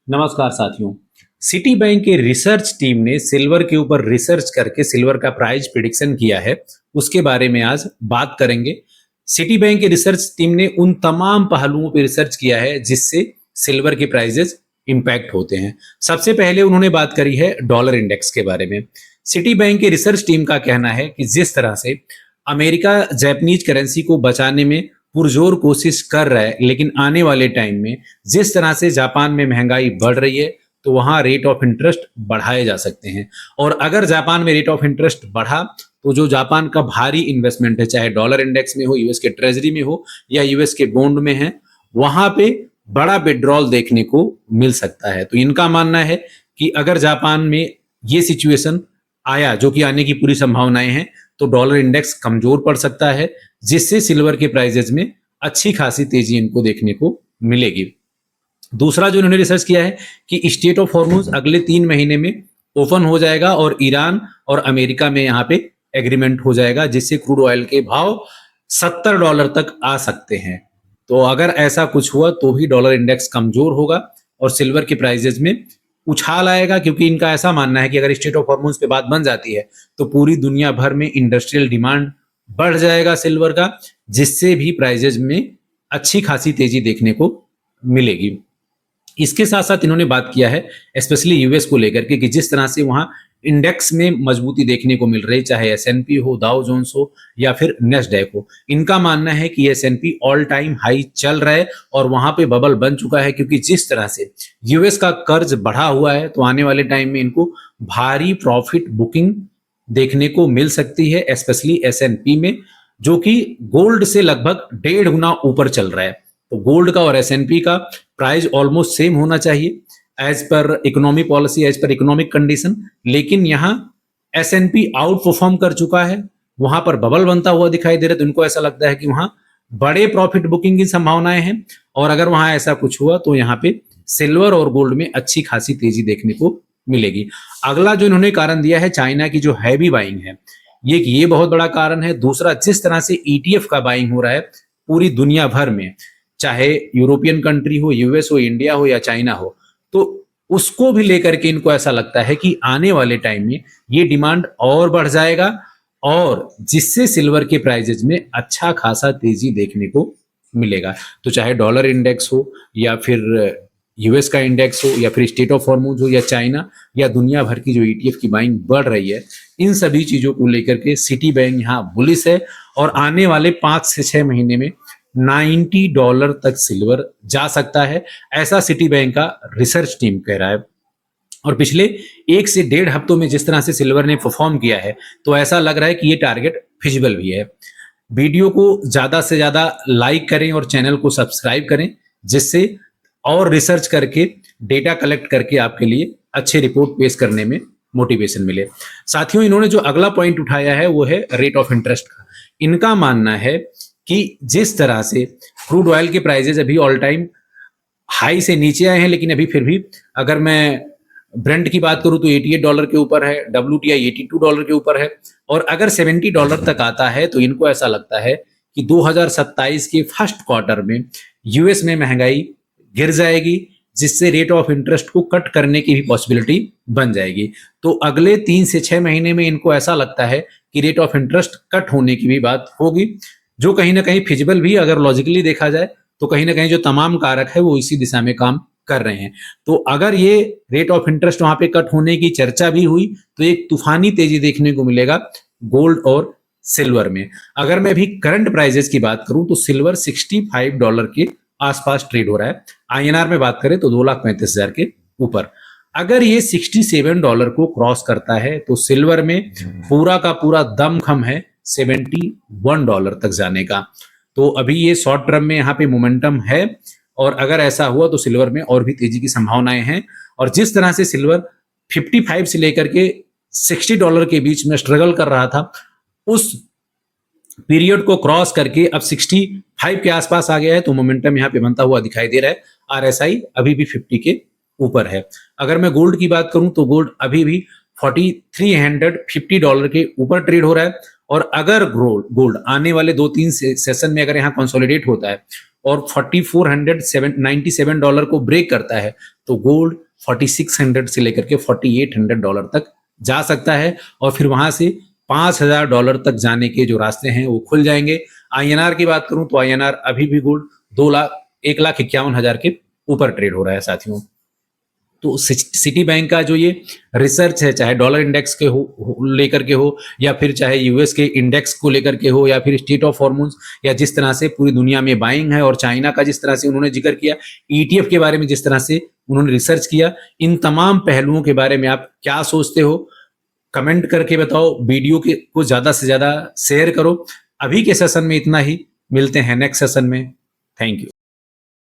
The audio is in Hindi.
नमस्कार साथियों। सिटी बैंक की रिसर्च टीम ने सिल्वर के ऊपर रिसर्च करके सिल्वर का प्राइस प्रिडिक्शन किया है। उसके बारे में आज बात करेंगे। सिटी बैंक की रिसर्च टीम ने उन तमाम पहलुओं पर रिसर्च किया है जिससे सिल्वर के प्राइजेस इंपैक्ट होते हैं। सबसे पहले उन्होंने बात करी है डॉलर इंडेक्स के बारे में। सिटी बैंक की रिसर्च टीम का कहना है कि जिस तरह से अमेरिका जापानीज करेंसी को बचाने में पुरजोर कोशिश कर रहा है, लेकिन आने वाले टाइम में जिस तरह से जापान में महंगाई बढ़ रही है तो वहां रेट ऑफ इंटरेस्ट बढ़ाए जा सकते हैं। और अगर जापान में रेट ऑफ इंटरेस्ट बढ़ा तो जो जापान का भारी इन्वेस्टमेंट है, चाहे डॉलर इंडेक्स में हो, यूएस के ट्रेजरी में हो या यूएस के बॉन्ड में है, वहां पे बड़ा विड्रॉल देखने को मिल सकता है। तो इनका मानना है कि अगर जापान में ये सिचुएशन आया, जो कि आने की पूरी संभावनाएं हैं, तो डॉलर इंडेक्स कमजोर पड़ सकता है, जिससे सिल्वर के प्राइजेज में अच्छी खासी तेजी इनको देखने को मिलेगी। दूसरा जो इन्होंने रिसर्च किया है कि स्टेट ऑफ हॉर्मुज अगले 3 महीने में ओपन हो जाएगा और ईरान और अमेरिका में यहाँ पे एग्रीमेंट हो जाएगा, जिससे क्रूड ऑयल के भाव $70 तक आ सकते हैं। तो अगर ऐसा कुछ हुआ तो भी डॉलर इंडेक्स कमजोर होगा और सिल्वर के प्राइजेज में उछाल आएगा, क्योंकि इनका ऐसा मानना है कि अगर स्टेट ऑफ हॉर्मुज पे बात बन जाती है तो पूरी दुनिया भर में इंडस्ट्रियल डिमांड बढ़ जाएगा सिल्वर का, जिससे भी प्राइजेज में अच्छी खासी तेजी देखने को मिलेगी। इसके साथ साथ इन्होंने बात किया है स्पेशली यूएस को लेकर के कि जिस तरह से वहां इंडेक्स में मजबूती देखने को मिल रही, चाहे एसएनपी हो, डाउ जोन्स हो या फिर नेस्डैक हो। इनका मानना है कि एसएनपी ऑल टाइम हाई चल रहा है और वहां पे बबल बन चुका है, क्योंकि जिस तरह से यूएस का कर्ज बढ़ा हुआ है तो आने वाले टाइम में इनको भारी प्रॉफिट बुकिंग देखने को मिल सकती है, स्पेशली एसएनपी में, जो कि गोल्ड से लगभग 1.5 गुना ऊपर चल रहा है। तो गोल्ड का और एसएनपी का प्राइस ऑलमोस्ट सेम होना चाहिए as per economy policy, as per economic condition, लेकिन यहाँ एसएनपी आउट परफॉर्म कर चुका है, वहां पर बबल बनता हुआ दिखाई दे रहा है। तो इनको ऐसा लगता है कि वहां बड़े प्रॉफिट बुकिंग की संभावनाएं हैं और अगर वहां ऐसा कुछ हुआ तो यहाँ पे सिल्वर और गोल्ड में अच्छी खासी तेजी देखने को मिलेगी। अगला जो इन्होंने कारण दिया है चाइना की जो हैवी बाइंग है, ये बहुत बड़ा कारण है। दूसरा, जिस तरह से ईटीएफ का बाइंग हो रहा है पूरी दुनिया भर में, चाहे यूरोपियन कंट्री हो, यूएस हो, इंडिया हो या चाइना हो, तो उसको भी लेकर के इनको ऐसा लगता है कि आने वाले टाइम में ये डिमांड और बढ़ जाएगा और जिससे सिल्वर के प्राइजेज में अच्छा खासा तेजी देखने को मिलेगा। तो चाहे डॉलर इंडेक्स हो या फिर यूएस का इंडेक्स हो या फिर स्टेट ऑफ हॉर्मुज हो या चाइना या दुनिया भर की जो ईटीएफ की बाइंग बढ़ रही है, इन सभी चीजों को लेकर के सिटी बैंक यहाँ बुलिश है और आने वाले 5 से 6 महीने में $90 तक सिल्वर जा सकता है, ऐसा सिटी बैंक का रिसर्च टीम कह रहा है। और पिछले 1 से 1.5 हफ्तों में जिस तरह से सिल्वर ने परफॉर्म किया है तो ऐसा लग रहा है कि ये टारगेट फिजिबल भी है। वीडियो को ज्यादा से ज्यादा लाइक करें और चैनल को सब्सक्राइब करें, जिससे और रिसर्च करके डेटा कलेक्ट करके आपके लिए अच्छे रिपोर्ट पेश करने में मोटिवेशन मिले। साथियों, इन्होंने जो अगला पॉइंट उठाया है वो है रेट ऑफ इंटरेस्ट का। इनका मानना है कि जिस तरह से क्रूड ऑयल के प्राइजेस अभी ऑल टाइम हाई से नीचे आए हैं, लेकिन अभी फिर भी अगर मैं ब्रेंट की बात करूं तो $88 के ऊपर है, WTI $82 के ऊपर है और अगर $70 तक आता है तो इनको ऐसा लगता है कि 2027 के फर्स्ट क्वार्टर में यूएस में महंगाई गिर जाएगी, जिससे रेट ऑफ इंटरेस्ट को कट करने की भी पॉसिबिलिटी बन जाएगी। तो अगले 3 से 6 महीने में इनको ऐसा लगता है कि रेट ऑफ इंटरेस्ट कट होने की भी बात होगी, जो कहीं ना कहीं फिजिबल भी अगर लॉजिकली देखा जाए तो कहीं ना कहीं जो तमाम कारक है वो इसी दिशा में काम कर रहे हैं। तो अगर ये रेट ऑफ इंटरेस्ट वहां पे कट होने की चर्चा भी हुई तो एक तूफानी तेजी देखने को मिलेगा गोल्ड और सिल्वर में। अगर मैं अभी करंट प्राइजेस की बात करूं तो सिल्वर $65 के आसपास ट्रेड हो रहा है। आईएनआर में बात करें तो 2,35,000 के ऊपर। अगर ये $67 को क्रॉस करता है तो सिल्वर में पूरा का पूरा दमखम है $71 तक जाने का। तो अभी ये शॉर्ट टर्म में यहाँ पे मोमेंटम है और अगर ऐसा हुआ तो सिल्वर में और भी तेजी की संभावनाएं हैं। और जिस तरह से सिल्वर 55 से लेकर के $60 के बीच में स्ट्रगल कर रहा था, उस पीरियड को क्रॉस करके अब 65 के आसपास आ गया है, तो मोमेंटम यहाँ पे बनता हुआ दिखाई दे रहा है। आरएसआई अभी भी 50 के ऊपर है। अगर मैं गोल्ड की बात करूं तो गोल्ड अभी भी $4,350 के ऊपर ट्रेड हो रहा है और अगर गोल्ड आने वाले 2-3 सेशन में अगर यहाँ कंसोलिडेट होता है और $4,497 को ब्रेक करता है तो गोल्ड 4600 से लेकर के $4,800 तक जा सकता है और फिर वहां से $5,000 तक जाने के जो रास्ते हैं वो खुल जाएंगे। आईएनआर की बात करूं तो आईएनआर अभी भी गोल्ड 1,51,000 के ऊपर ट्रेड हो रहा है साथियों। तो सिटी बैंक का जो ये रिसर्च है, चाहे डॉलर इंडेक्स के हो लेकर के हो या फिर चाहे यूएस के इंडेक्स को लेकर के हो या फिर स्टेट ऑफ हॉर्मोन्स, या जिस तरह से पूरी दुनिया में बाइंग है और चाइना का जिस तरह से उन्होंने जिक्र किया, ईटीएफ के बारे में जिस तरह से उन्होंने रिसर्च किया, इन तमाम पहलुओं के बारे में आप क्या सोचते हो कमेंट करके बताओ। वीडियो को ज्यादा से ज्यादा शेयर करो। अभी के सेशन में इतना ही, मिलते हैं नेक्स्ट सेशन में। Thank you.